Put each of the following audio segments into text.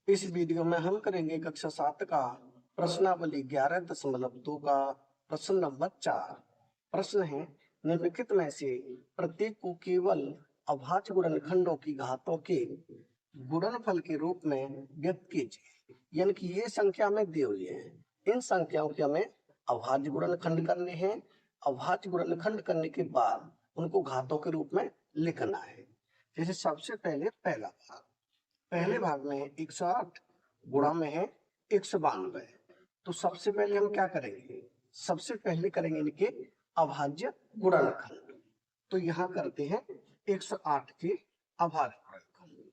इस वीडियो में हम करेंगे कक्षा 7 का प्रश्नावली 11.2 का प्रश्न नंबर 4। प्रश्न है, निम्नलिखित में से प्रत्येक को केवल अभाज्य गुणनखंडों की घातों के गुणनफल के रूप में व्यक्त कीजिए। यानी कि ये संख्या में दी हुई है, इन संख्याओं के हमें अभाज्य गुणनखंड करने हैं। अभाज्य गुणनखंड करने के बाद उनको घातों के रूप में लिखना है। जैसे सबसे पहले पहले भाग में 108 गुणा में है 192। तो सबसे पहले हम क्या करेंगे, सबसे पहले करेंगे इनके अभाज्य गुणनखंड। तो यहाँ करते हैं 108 के अभाज्य गुणनखंड।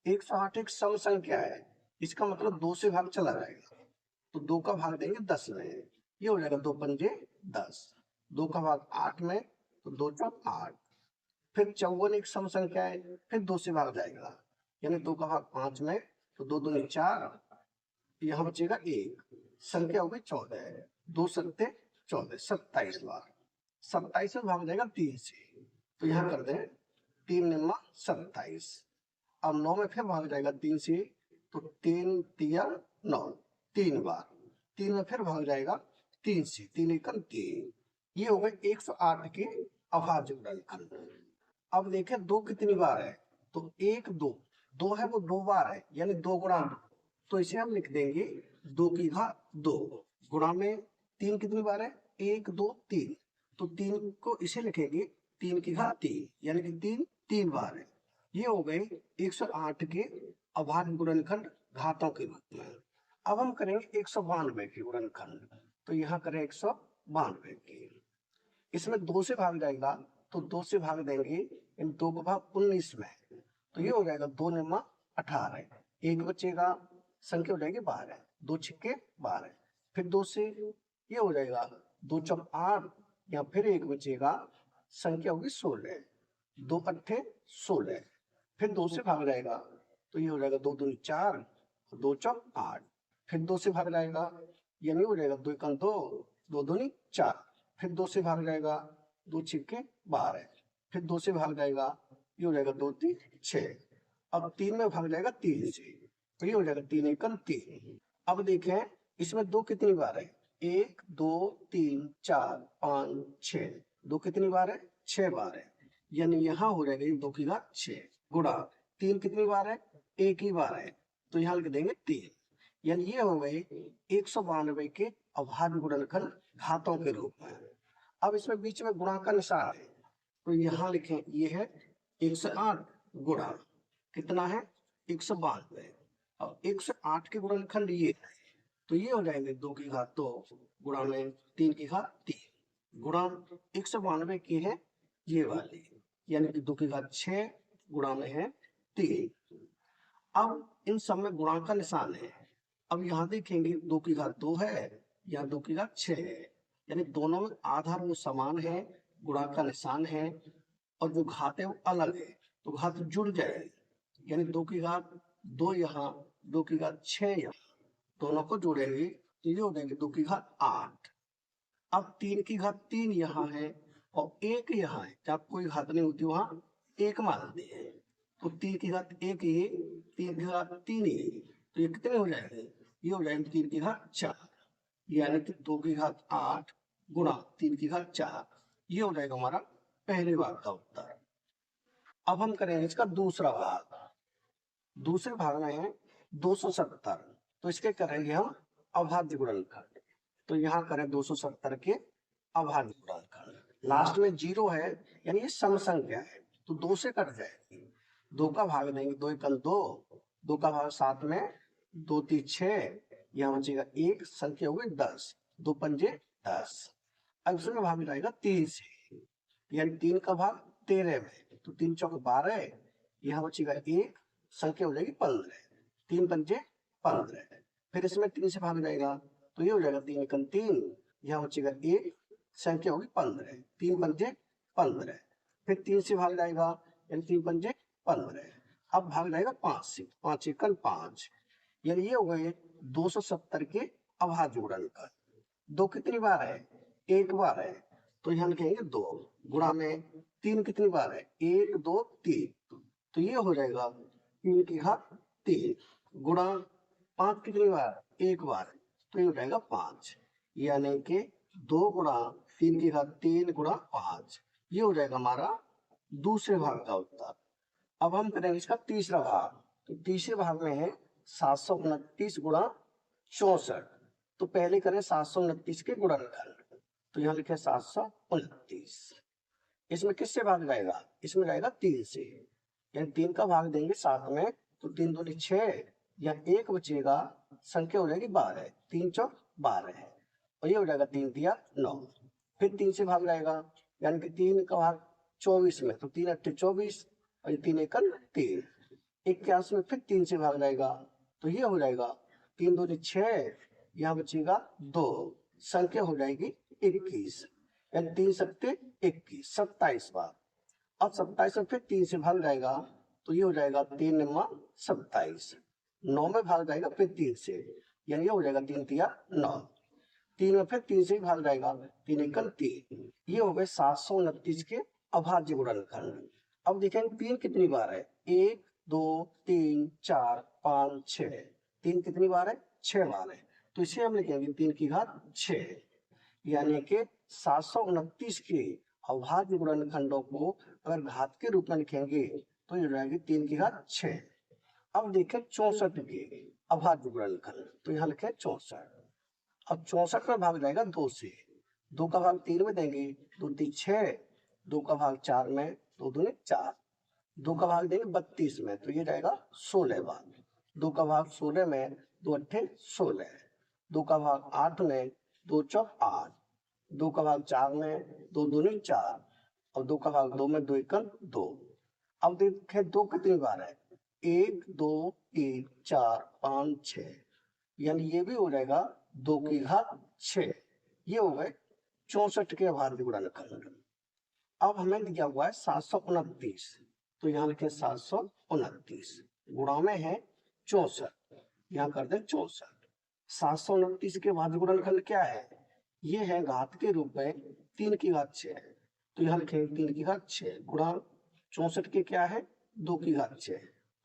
108 एक सम संख्या है, इसका मतलब 2 से भाग चला जाएगा, तो 2 का भाग देंगे 10 में, ये हो जाएगा 2 पंजे 10। 2 का भाग 8 में, तो 2 चौक 8। फिर 54 एक सम संख्या है, फिर 2 से भाग जाएगा, यानी 2 का भाग 5 में, तो 2 दूनी 4, यहाँ बचेगा 1, संख्या हो गई 14। 2 सत्ते 14, 27 बार। 27 में भाग जाएगा 3 से, तो यहाँ कर दें 3 निम्मा 27। अब 9 में फिर भाग जाएगा 3 से, तो 3 तिया 9, 3 बार। 3 में फिर भाग जाएगा 3 से, 3 एकम 3। ये हो गए 108 के अभाज्य गुणनखंड। अब देखें 2 कितनी बार है, तो 1 2, 2 है वो 2 बार है, यानी 2 गुणा 2। तो इसे हम लिख देंगे 2 की घात 2 गुणा में 3 कितनी बार है, 1 2 3, तो 3 को इसे लिखेंगे 3 की घात 3, यानी कि 3 3 बार है। ये हो गए 108 के अभाज्य गुणनखंड घातों के रूप में। अब हम करेंगे 192 के गुणनखंड। तो यहाँ करें 192 के, इसमें 2 से भाग जाएगा, तो 2 से भाग देंगे इन 2 का भाग 19 में, तो ये हो जाएगा 2 निम्मा 18। 1 बचेगा, संख्या हो जाएगी 12, 2 छिक्के 12। फिर 2 से ये हो जाएगा 2 चौक 8, या फिर 1 बचेगा, संख्या होगी 16, 2 अट्ठे 16। फिर 2 से भाग जाएगा, तो ये हो जाएगा 2 दूनी 4, 2 चौक 8। फिर 2 से भाग जाएगा, यानी हो जाएगा 2 एकम 2, 2 दूनी 4। फिर 2 से भाग जाएगा, 2 छिक्के 12। फिर 2 से भाग जाएगा, ये हो जाएगा 2 3 6। अब 3 में भाग जाएगा 3 से, तो ये हो जाएगा 3 एकम 3। अब देखें इसमें 2 कितनी बार है, 1 2 3 4 5 6, 2 कितनी बार है, 6 बार है, यानी यहाँ हो जाएगा 2 की घात 6 गुणा 3 कितनी बार है, 1 ही बार है, तो यहाँ लिख देंगे 3। यानी ये हो गए 192 के अभाज्य गुणनखंड घातों के रूप में। अब इसमें बीच में गुणा का निशान है, तो यहाँ लिखें ये है 108 गुणा कितना है 192। और 108 के गुणनखंड ये, तो ये हो जाएंगे 2 की घात 2 गुणा में 3 की घात 3 गुणा 192 की है ये वाली, यानी कि 2 की घात 6 गुणा में है 3। अब इन सब में गुणा का निशान है। अब यहाँ देखेंगे 2 की घात 2 है, या 2 की घात 6 है, यानी दोनों में आधार वो समान है, गुणा का निशान है, और जो घात है वो अलग है, तो घात जुड़ जाएगी, यानी 2 की घात 2 यहाँ, 2 की घात 6 यहाँ, दोनों को जोड़ेंगे तो ये हो जाएंगे 2 की घात 8। अब 3 की घात 3 यहाँ है और 1 यहाँ है, जब कोई घात नहीं होती वहां 1 मानते हैं, तो 3 की घात 1 ये, 3 की घात 3 ये, तो ये कितने हो जाएंगे, ये हो जाएंगे 3 की घात 4, यानी कि 2 की घात 8 गुणा 3 की घात 4। ये हो जाएगा हमारा पहले भाग का उत्तर। अब हम करेंगे इसका दूसरा भाग। दूसरे भाग में है 270, तो इसके करेंगे हम अभाज्य गुणनखंड। तो यहाँ करें 270 के अभाज्य गुणनखंड। लास्ट में 0 है, यानी ये सम संख्या है, तो 2 से कट जाएगी, 2 का भाग देंगे 2 एकम 2, 2 का भाग 7 में, 2 3 6, यहाँ बचेगा 1, संख्या हो गई 10, 2 पंजे 10। अब इसमें भाग जाएगा 3 से, यानी 3 का भाग 13 में, तो 3 चौक 12, यहाँ बचेगा 1, संख्या हो जाएगी 15, 3 पंजे 15। फिर इसमें 3 से भाग जाएगा, तो ये हो जाएगा 3 एकम 3, यहाँ बचेगा 1, संख्या होगी 15, 3 पंजे 15। फिर 3 से भाग जाएगा, यानी 3 पंजे 15। अब भाग जाएगा 5 से, 5 एकम 5, यानी ये हो गए 270 के अभाज्य गुणनखंड। 2 कितनी बार है, 1 बार है, तो यहाँ लिखेंगे 2 गुणा में 3 कितनी बार है, 1 2 3, तो ये हो जाएगा 3 की घात 3। गुणा 5 कितनी बार, एक बार, तो ये हो जाएगा 5, यानी कि 2 गुणा 3 की घात 3 गुणा 5, ये हो जाएगा हमारा दूसरे भाग का उत्तर। अब हम करेंगे इसका तीसरा भाग। तो तीसरे भाग में है 729 गुणा 64। तो पहले करें 729 के गुणनखंड। तो यहाँ लिखे 729, इसमें किससे भाग जाएगा, इसमें जाएगा 3 से, यानी 3 का भाग देंगे 7 में, तो 3 दूनी 6, या 1 बचेगा, संख्या हो जाएगी 12, 3 चौक 12 है, और ये हो जाएगा 3 दिया 9। फिर 3 से भाग जाएगा, यानी कि 3 का भाग 24 में, तो 3 अट्ठे 24, और 3 एकल 3, 81 में फिर 3 से भाग जाएगा, तो ये हो जाएगा 3 दूनी 6, यहाँ बचेगा 2, संख्या हो जाएगी 21, यानी 3 सत्ते 21, 27 बार। अब 27 में फिर 3 से भाग जाएगा, तो ये हो जाएगा 3 निम्मा 27, 9 में भाग जाएगा फिर 3 से, यानी ये हो जाएगा 3 तिया 9, 3 में फिर 3 से भाग जाएगा, 3 एकल 3, ये हो गए 729 के अभाज्य गुणनखंड। अब देखेंगे 3 कितनी बार है, 1 2 3 4 5 6, 3 कितनी बार है, 6 बार है, तो इसे हम लिखेंगे 3 की घात 6, यानी कि 729 के अभाज्य गुणनखंडों को अगर घात के रूप में लिखेंगे तो ये हो जाएगी 3 की घात 6। अब देखें 64 के अभाज्य गुणनखंड, तो यहाँ लिखे 64। अब 64 में भाग जाएगा 2 से, 2 का भाग 3 में देंगे, 2 3 6, 2 का भाग 4 में, 2 दूनी 4, 2 का भाग देंगे 32 में, तो ये जाएगा 16 बार, 2 का भाग 16 में, 2 अट्ठे 16, 2 का भाग 8 में, 2 चौक 8, 2 का भाग 4 में, 2 दूनी 4, और 2 का भाग 2 में, 2 एकल 2। अब देखें 2 कितनी बार है, 1 2 3 4 5 6, यानी ये भी हो जाएगा 2 की घात 6, ये हो गए 64 के अभाज्य गुणनखंड। अब हमें दिया हुआ है 729, तो यहाँ लिखे 729, गुणा में है 64, यहाँ कर दे 64। 729 के अभाज्य गुणनखंड क्या है, ये है घात के रूप में 3 की घात 6, तो यहाँ लिखेंगे 3 की घात 6 गुणा 64 के क्या है, 2 की घात 6,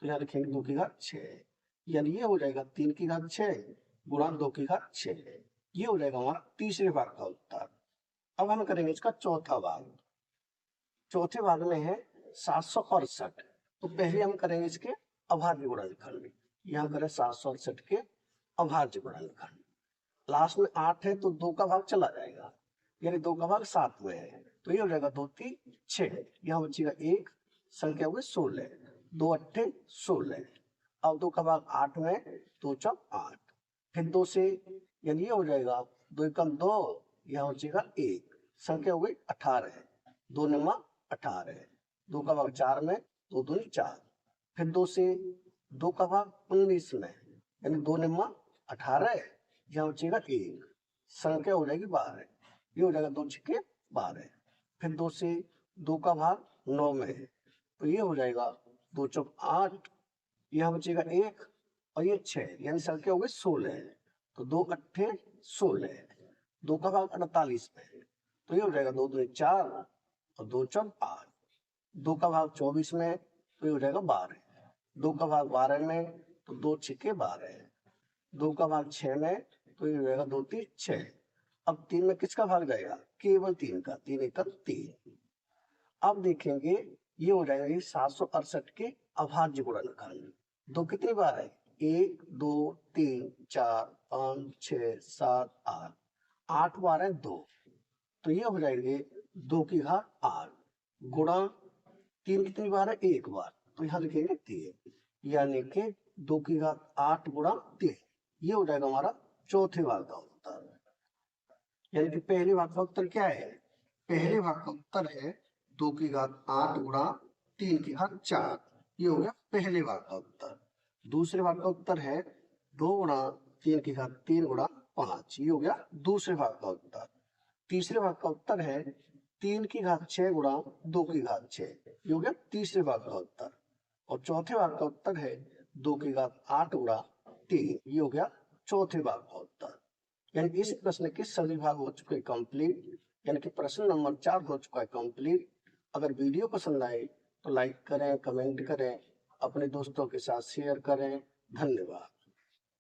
तो यहाँ लिखेंगे 2 की घात 6, यानी ये हो जाएगा 3 की घात 6 गुणा 2 की घात 6, ये हो जाएगा हमारा तीसरे भाग का उत्तर। अब हम करेंगे इसका चौथा भाग। चौथे भाग में है 768, तो पहले हम करेंगे इसके अभाज्य गुणनखंड, यहाँ करें 768 के अभाज्य गुणनखंड। लास्ट में 8 है तो 2 का भाग चला जाएगा, यानी 2 का भाग 7 में है, तो ये हो जाएगा 2 3 6, यहाँ बचेगा 1, संख्या हुई 16, 2 अट्ठे 16, अब 2 का भाग 8 में, 2 चौक 8, फिर 2 से, यानी ये हो जाएगा 2 एकम 2, यहाँ बचेगा 1, संख्या हुई 18, 2 निम्मा 18, 2 का भाग 4 में, 2 दूनी 4, फिर 2 से, 2 का भाग 19 में, यानी 2 निम्मा 18, यहाँ बचेगा 1, संख्या हो जाएगी 12, ये हो जाएगा 2 छक्के 12, फिर 2 से, 2 का भाग 9 में है, तो ये हो जाएगा 2 चौक 8, यहाँ बचेगा 1, और ये 6, यानी संख्या हो गई 16, तो 2 अट्ठे 16, 2 का भाग 48 में है, तो ये हो जाएगा 2 दूनी 4, और 2 चौक 8, 2 का भाग 24 में, तो ये हो जाएगा 12, 2 का भाग 12 में, तो 2 छक्के 12, 2 का भाग 6 में, तो ये हो जाएगा 2 3 6, अब 3 में किसका भाग जाएगा, केवल 3 का, 3 एकम 3। अब देखेंगे ये हो जाएगा 768 के अभाज्य गुणनखंड, 2 कितनी बार है, 1 2 3 4 5 6 7 8, 8 बार है 2, तो ये हो जाएंगे 2 की घात 8 गुणा 3 कितनी बार है, 1 बार, तो यहाँ लिखेंगे 3, यानी कि 2 की घात 8 गुणा 3, ये हो जाएगा हमारा चौथे भाग का उत्तर। यानी कि पहले भाग का उत्तर क्या है, पहले भाग का उत्तर है 2 की घात 8 गुणा 3 की घात 4, ये हो गया पहले भाग का उत्तर। दूसरे भाग का उत्तर है 2 गुणा 3 की घात 3 गुणा 5, ये हो गया दूसरे भाग का उत्तर। तीसरे भाग का उत्तर है 3 की घात 6 गुणा 2 की घात 6, ये हो गया तीसरे भाग का उत्तर। और चौथे भाग का उत्तर है 2 की घात 8 गुणा 3, ये हो गया चौथे भाग का उत्तर। यानी इस प्रश्न के सभी भाग हो चुके कंप्लीट, यानी कि प्रश्न नंबर 4 हो चुका है कंप्लीट। अगर वीडियो पसंद आए तो लाइक करें, कमेंट करें, अपने दोस्तों के साथ शेयर करें धन्यवाद।